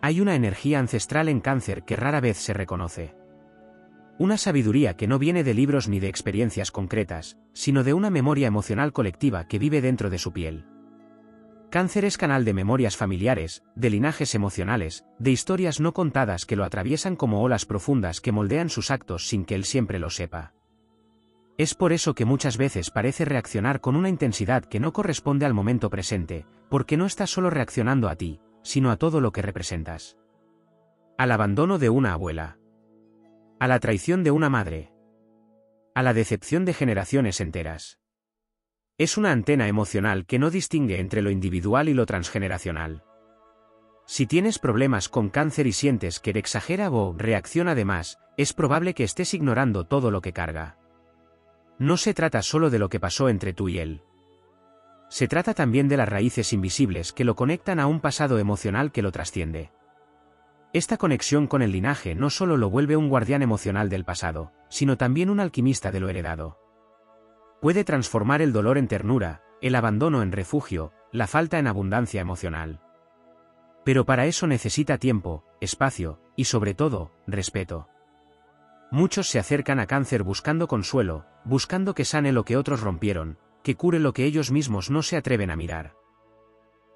Hay una energía ancestral en Cáncer que rara vez se reconoce. Una sabiduría que no viene de libros ni de experiencias concretas, sino de una memoria emocional colectiva que vive dentro de su piel. Cáncer es canal de memorias familiares, de linajes emocionales, de historias no contadas que lo atraviesan como olas profundas que moldean sus actos sin que él siempre lo sepa. Es por eso que muchas veces parece reaccionar con una intensidad que no corresponde al momento presente, porque no está solo reaccionando a ti, sino a todo lo que representas. Al abandono de una abuela. A la traición de una madre. A la decepción de generaciones enteras. Es una antena emocional que no distingue entre lo individual y lo transgeneracional. Si tienes problemas con cáncer y sientes que exagera o reacciona de más, es probable que estés ignorando todo lo que carga. No se trata solo de lo que pasó entre tú y él. Se trata también de las raíces invisibles que lo conectan a un pasado emocional que lo trasciende. Esta conexión con el linaje no solo lo vuelve un guardián emocional del pasado, sino también un alquimista de lo heredado. Puede transformar el dolor en ternura, el abandono en refugio, la falta en abundancia emocional. Pero para eso necesita tiempo, espacio, y sobre todo, respeto. Muchos se acercan a cáncer buscando consuelo, buscando que sane lo que otros rompieron, que cure lo que ellos mismos no se atreven a mirar.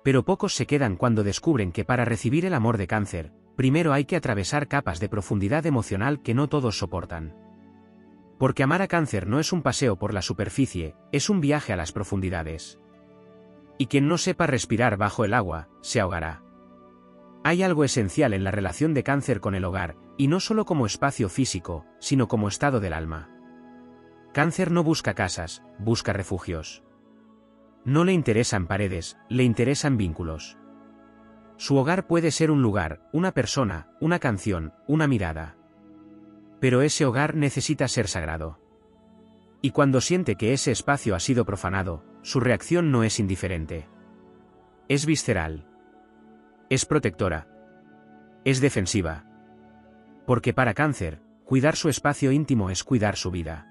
Pero pocos se quedan cuando descubren que para recibir el amor de cáncer, primero hay que atravesar capas de profundidad emocional que no todos soportan. Porque amar a cáncer no es un paseo por la superficie, es un viaje a las profundidades. Y quien no sepa respirar bajo el agua, se ahogará. Hay algo esencial en la relación de cáncer con el hogar, y no solo como espacio físico, sino como estado del alma. Cáncer no busca casas, busca refugios. No le interesan paredes, le interesan vínculos. Su hogar puede ser un lugar, una persona, una canción, una mirada. Pero ese hogar necesita ser sagrado. Y cuando siente que ese espacio ha sido profanado, su reacción no es indiferente. Es visceral. Es protectora. Es defensiva. Porque para cáncer, cuidar su espacio íntimo es cuidar su vida.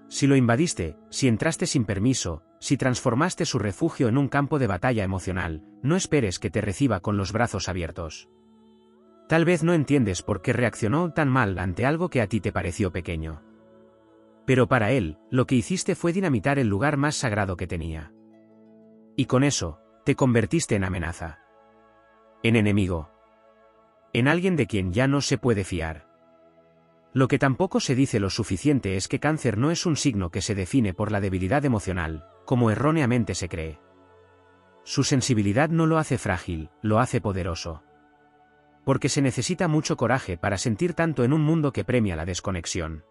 Si lo invadiste, si entraste sin permiso, si transformaste su refugio en un campo de batalla emocional, no esperes que te reciba con los brazos abiertos. Tal vez no entiendes por qué reaccionó tan mal ante algo que a ti te pareció pequeño. Pero para él, lo que hiciste fue dinamitar el lugar más sagrado que tenía. Y con eso, te convertiste en amenaza. En enemigo. En alguien de quien ya no se puede fiar. Lo que tampoco se dice lo suficiente es que cáncer no es un signo que se define por la debilidad emocional, como erróneamente se cree. Su sensibilidad no lo hace frágil, lo hace poderoso. Porque se necesita mucho coraje para sentir tanto en un mundo que premia la desconexión.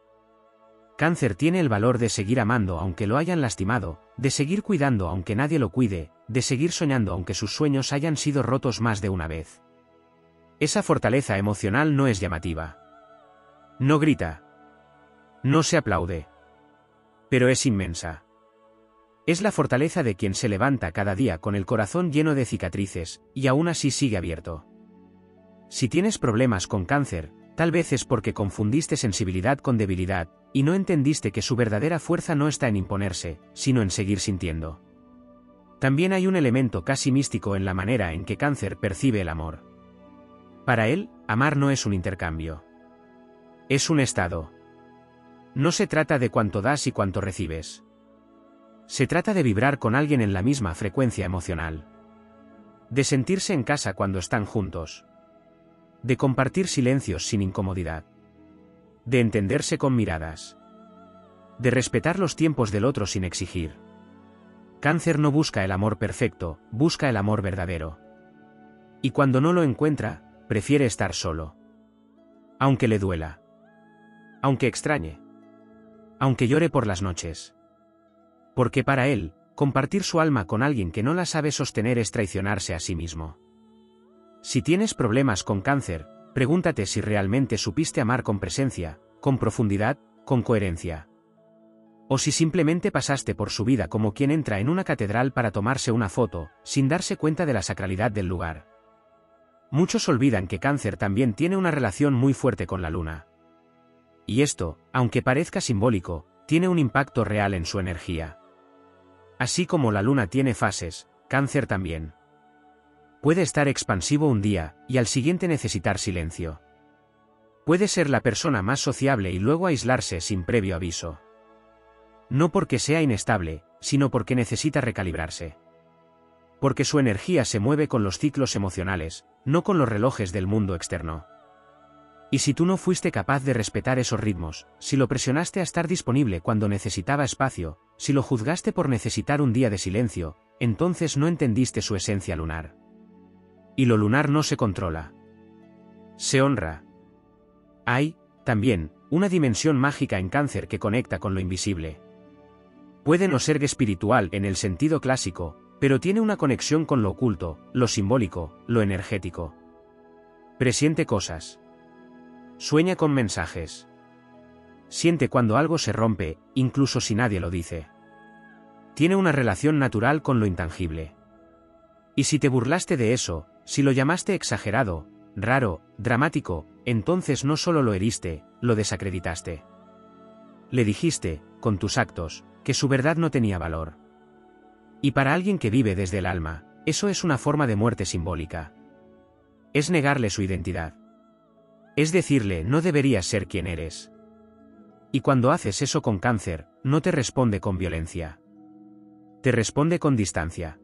Cáncer tiene el valor de seguir amando aunque lo hayan lastimado, de seguir cuidando aunque nadie lo cuide, de seguir soñando aunque sus sueños hayan sido rotos más de una vez. Esa fortaleza emocional no es llamativa. No grita. No se aplaude. Pero es inmensa. Es la fortaleza de quien se levanta cada día con el corazón lleno de cicatrices, y aún así sigue abierto. Si tienes problemas con cáncer, tal vez es porque confundiste sensibilidad con debilidad, y no entendiste que su verdadera fuerza no está en imponerse, sino en seguir sintiendo. También hay un elemento casi místico en la manera en que cáncer percibe el amor. Para él, amar no es un intercambio. Es un estado. No se trata de cuánto das y cuánto recibes. Se trata de vibrar con alguien en la misma frecuencia emocional. De sentirse en casa cuando están juntos. De compartir silencios sin incomodidad. De entenderse con miradas. De respetar los tiempos del otro sin exigir. Cáncer no busca el amor perfecto, busca el amor verdadero. Y cuando no lo encuentra, prefiere estar solo. Aunque le duela. Aunque extrañe. Aunque llore por las noches. Porque para él, compartir su alma con alguien que no la sabe sostener es traicionarse a sí mismo. Si tienes problemas con cáncer, pregúntate si realmente supiste amar con presencia, con profundidad, con coherencia. O si simplemente pasaste por su vida como quien entra en una catedral para tomarse una foto, sin darse cuenta de la sacralidad del lugar. Muchos olvidan que cáncer también tiene una relación muy fuerte con la luna. Y esto, aunque parezca simbólico, tiene un impacto real en su energía. Así como la luna tiene fases, cáncer también. Puede estar expansivo un día, y al siguiente necesitar silencio. Puede ser la persona más sociable y luego aislarse sin previo aviso. No porque sea inestable, sino porque necesita recalibrarse. Porque su energía se mueve con los ciclos emocionales, no con los relojes del mundo externo. Y si tú no fuiste capaz de respetar esos ritmos, si lo presionaste a estar disponible cuando necesitaba espacio, si lo juzgaste por necesitar un día de silencio, entonces no entendiste su esencia lunar. Y lo lunar no se controla. Se honra. Hay, también, una dimensión mágica en Cáncer que conecta con lo invisible. Puede no ser espiritual en el sentido clásico, pero tiene una conexión con lo oculto, lo simbólico, lo energético. Presiente cosas. Sueña con mensajes. Siente cuando algo se rompe, incluso si nadie lo dice. Tiene una relación natural con lo intangible. Y si te burlaste de eso, si lo llamaste exagerado, raro, dramático, entonces no solo lo heriste, lo desacreditaste. Le dijiste, con tus actos, que su verdad no tenía valor. Y para alguien que vive desde el alma, eso es una forma de muerte simbólica. Es negarle su identidad. Es decirle, no deberías ser quien eres. Y cuando haces eso con Cáncer, no te responde con violencia. Te responde con distancia.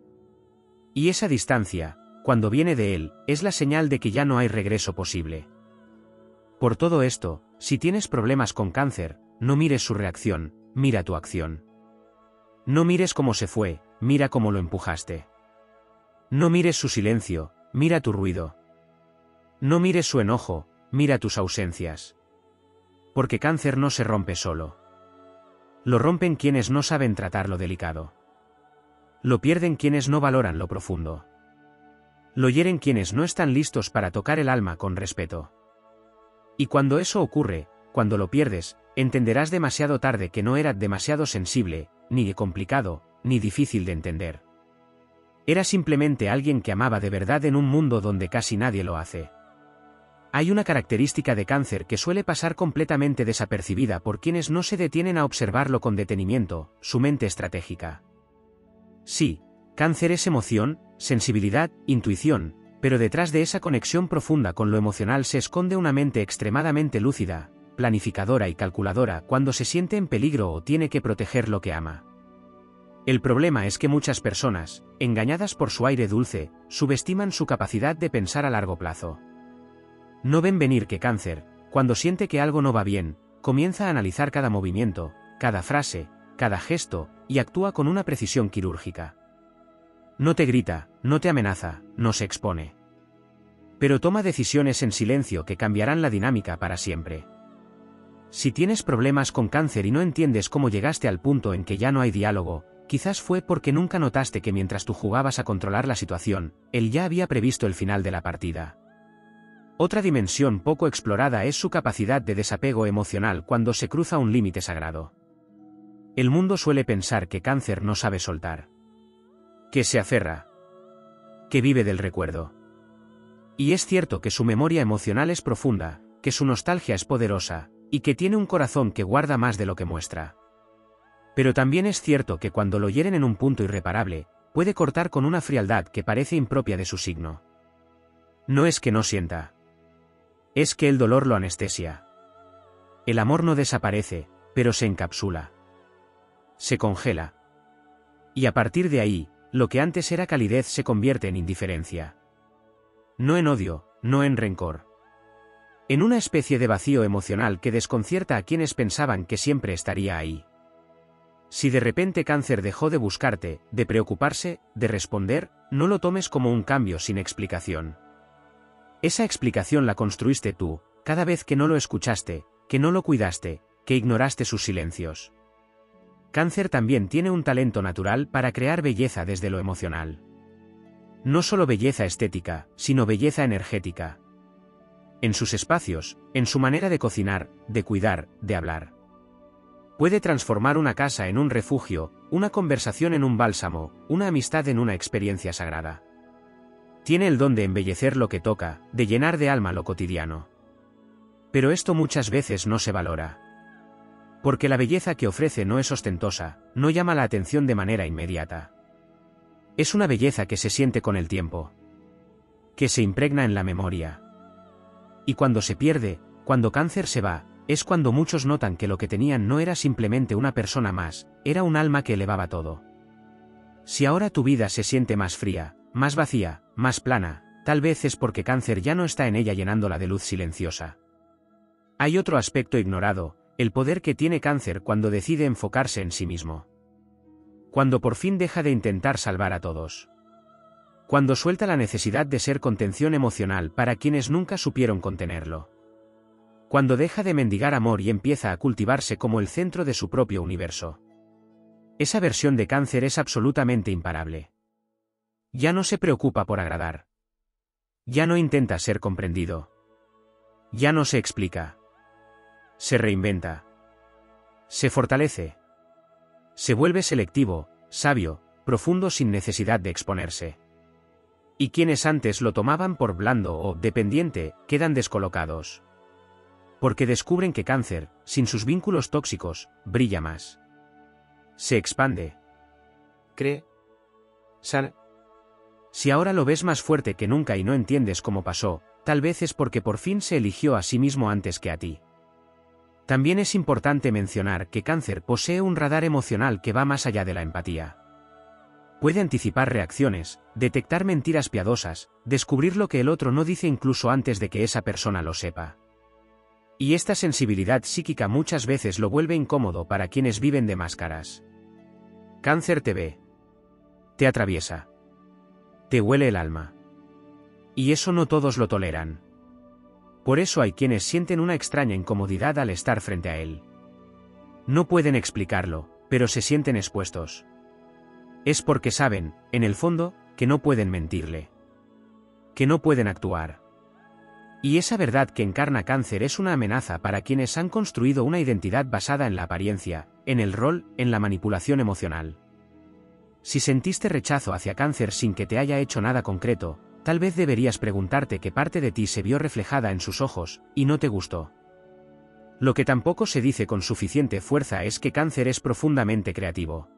Y esa distancia, cuando viene de él, es la señal de que ya no hay regreso posible. Por todo esto, si tienes problemas con Cáncer, no mires su reacción, mira tu acción. No mires cómo se fue, mira cómo lo empujaste. No mires su silencio, mira tu ruido. No mires su enojo, mira tus ausencias. Porque Cáncer no se rompe solo. Lo rompen quienes no saben tratar lo delicado. Lo pierden quienes no valoran lo profundo. Lo hieren quienes no están listos para tocar el alma con respeto. Y cuando eso ocurre, cuando lo pierdes, entenderás demasiado tarde que no era demasiado sensible, ni complicado, ni difícil de entender. Era simplemente alguien que amaba de verdad en un mundo donde casi nadie lo hace. Hay una característica de Cáncer que suele pasar completamente desapercibida por quienes no se detienen a observarlo con detenimiento, su mente estratégica. Sí, Cáncer es emoción, sensibilidad, intuición, pero detrás de esa conexión profunda con lo emocional se esconde una mente extremadamente lúcida, planificadora y calculadora cuando se siente en peligro o tiene que proteger lo que ama. El problema es que muchas personas, engañadas por su aire dulce, subestiman su capacidad de pensar a largo plazo. No ven venir que Cáncer, cuando siente que algo no va bien, comienza a analizar cada movimiento, cada frase, cada gesto, y actúa con una precisión quirúrgica. No te grita, no te amenaza, no se expone. Pero toma decisiones en silencio que cambiarán la dinámica para siempre. Si tienes problemas con Cáncer y no entiendes cómo llegaste al punto en que ya no hay diálogo, quizás fue porque nunca notaste que mientras tú jugabas a controlar la situación, él ya había previsto el final de la partida. Otra dimensión poco explorada es su capacidad de desapego emocional cuando se cruza un límite sagrado. El mundo suele pensar que Cáncer no sabe soltar. Que se aferra. Que vive del recuerdo. Y es cierto que su memoria emocional es profunda, que su nostalgia es poderosa, y que tiene un corazón que guarda más de lo que muestra. Pero también es cierto que cuando lo hieren en un punto irreparable, puede cortar con una frialdad que parece impropia de su signo. No es que no sienta. Es que el dolor lo anestesia. El amor no desaparece, pero se encapsula. Se congela. Y a partir de ahí, lo que antes era calidez se convierte en indiferencia. No en odio, no en rencor. En una especie de vacío emocional que desconcierta a quienes pensaban que siempre estaría ahí. Si de repente Cáncer dejó de buscarte, de preocuparse, de responder, no lo tomes como un cambio sin explicación. Esa explicación la construiste tú, cada vez que no lo escuchaste, que no lo cuidaste, que ignoraste sus silencios. Cáncer también tiene un talento natural para crear belleza desde lo emocional. No solo belleza estética, sino belleza energética. En sus espacios, en su manera de cocinar, de cuidar, de hablar. Puede transformar una casa en un refugio, una conversación en un bálsamo, una amistad en una experiencia sagrada. Tiene el don de embellecer lo que toca, de llenar de alma lo cotidiano. Pero esto muchas veces no se valora. Porque la belleza que ofrece no es ostentosa, no llama la atención de manera inmediata. Es una belleza que se siente con el tiempo. Que se impregna en la memoria. Y cuando se pierde, cuando Cáncer se va, es cuando muchos notan que lo que tenían no era simplemente una persona más, era un alma que elevaba todo. Si ahora tu vida se siente más fría, más vacía, más plana, tal vez es porque Cáncer ya no está en ella llenándola de luz silenciosa. Hay otro aspecto ignorado, el poder que tiene Cáncer cuando decide enfocarse en sí mismo. Cuando por fin deja de intentar salvar a todos. Cuando suelta la necesidad de ser contención emocional para quienes nunca supieron contenerlo. Cuando deja de mendigar amor y empieza a cultivarse como el centro de su propio universo. Esa versión de Cáncer es absolutamente imparable. Ya no se preocupa por agradar. Ya no intenta ser comprendido. Ya no se explica. Se reinventa. Se fortalece. Se vuelve selectivo, sabio, profundo sin necesidad de exponerse. Y quienes antes lo tomaban por blando o dependiente, quedan descolocados. Porque descubren que Cáncer, sin sus vínculos tóxicos, brilla más. Se expande. Cree. Sana. Si ahora lo ves más fuerte que nunca y no entiendes cómo pasó, tal vez es porque por fin se eligió a sí mismo antes que a ti. También es importante mencionar que Cáncer posee un radar emocional que va más allá de la empatía. Puede anticipar reacciones, detectar mentiras piadosas, descubrir lo que el otro no dice incluso antes de que esa persona lo sepa. Y esta sensibilidad psíquica muchas veces lo vuelve incómodo para quienes viven de máscaras. Cáncer te ve. Te atraviesa. Te huele el alma. Y eso no todos lo toleran. Por eso hay quienes sienten una extraña incomodidad al estar frente a él. No pueden explicarlo, pero se sienten expuestos. Es porque saben, en el fondo, que no pueden mentirle. Que no pueden actuar. Y esa verdad que encarna Cáncer es una amenaza para quienes han construido una identidad basada en la apariencia, en el rol, en la manipulación emocional. Si sentiste rechazo hacia Cáncer sin que te haya hecho nada concreto, tal vez deberías preguntarte qué parte de ti se vio reflejada en sus ojos, y no te gustó. Lo que tampoco se dice con suficiente fuerza es que Cáncer es profundamente creativo.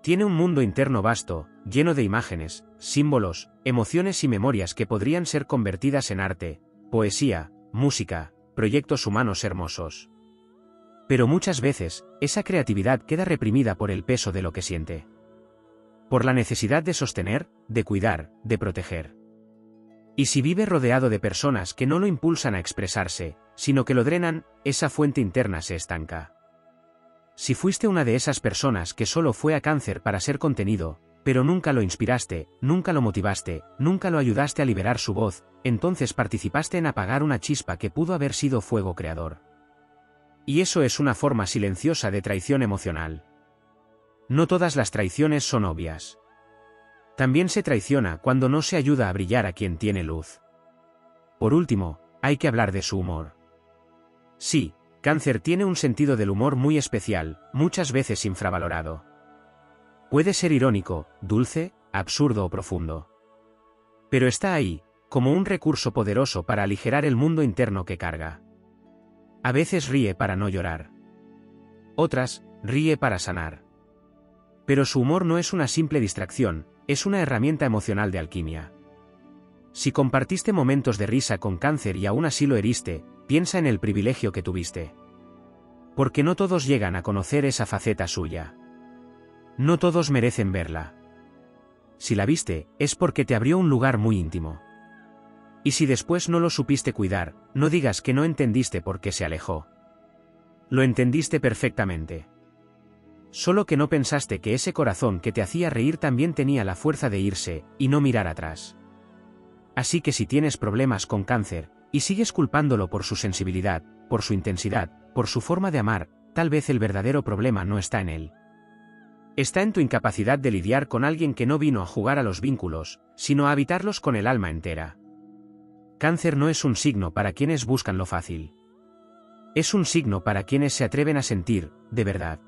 Tiene un mundo interno vasto, lleno de imágenes, símbolos, emociones y memorias que podrían ser convertidas en arte, poesía, música, proyectos humanos hermosos. Pero muchas veces, esa creatividad queda reprimida por el peso de lo que siente. Por la necesidad de sostener, de cuidar, de proteger. Y si vive rodeado de personas que no lo impulsan a expresarse, sino que lo drenan, esa fuente interna se estanca. Si fuiste una de esas personas que solo fue a Cáncer para ser contenido, pero nunca lo inspiraste, nunca lo motivaste, nunca lo ayudaste a liberar su voz, entonces participaste en apagar una chispa que pudo haber sido fuego creador. Y eso es una forma silenciosa de traición emocional. No todas las traiciones son obvias. También se traiciona cuando no se ayuda a brillar a quien tiene luz. Por último, hay que hablar de su humor. Sí, Cáncer tiene un sentido del humor muy especial, muchas veces infravalorado. Puede ser irónico, dulce, absurdo o profundo. Pero está ahí, como un recurso poderoso para aligerar el mundo interno que carga. A veces ríe para no llorar. Otras, ríe para sanar. Pero su humor no es una simple distracción, es una herramienta emocional de alquimia. Si compartiste momentos de risa con Cáncer y aún así lo heriste, piensa en el privilegio que tuviste. Porque no todos llegan a conocer esa faceta suya. No todos merecen verla. Si la viste, es porque te abrió un lugar muy íntimo. Y si después no lo supiste cuidar, no digas que no entendiste por qué se alejó. Lo entendiste perfectamente. Solo que no pensaste que ese corazón que te hacía reír también tenía la fuerza de irse, y no mirar atrás. Así que si tienes problemas con Cáncer, y sigues culpándolo por su sensibilidad, por su intensidad, por su forma de amar, tal vez el verdadero problema no está en él. Está en tu incapacidad de lidiar con alguien que no vino a jugar a los vínculos, sino a habitarlos con el alma entera. Cáncer no es un signo para quienes buscan lo fácil. Es un signo para quienes se atreven a sentir, de verdad.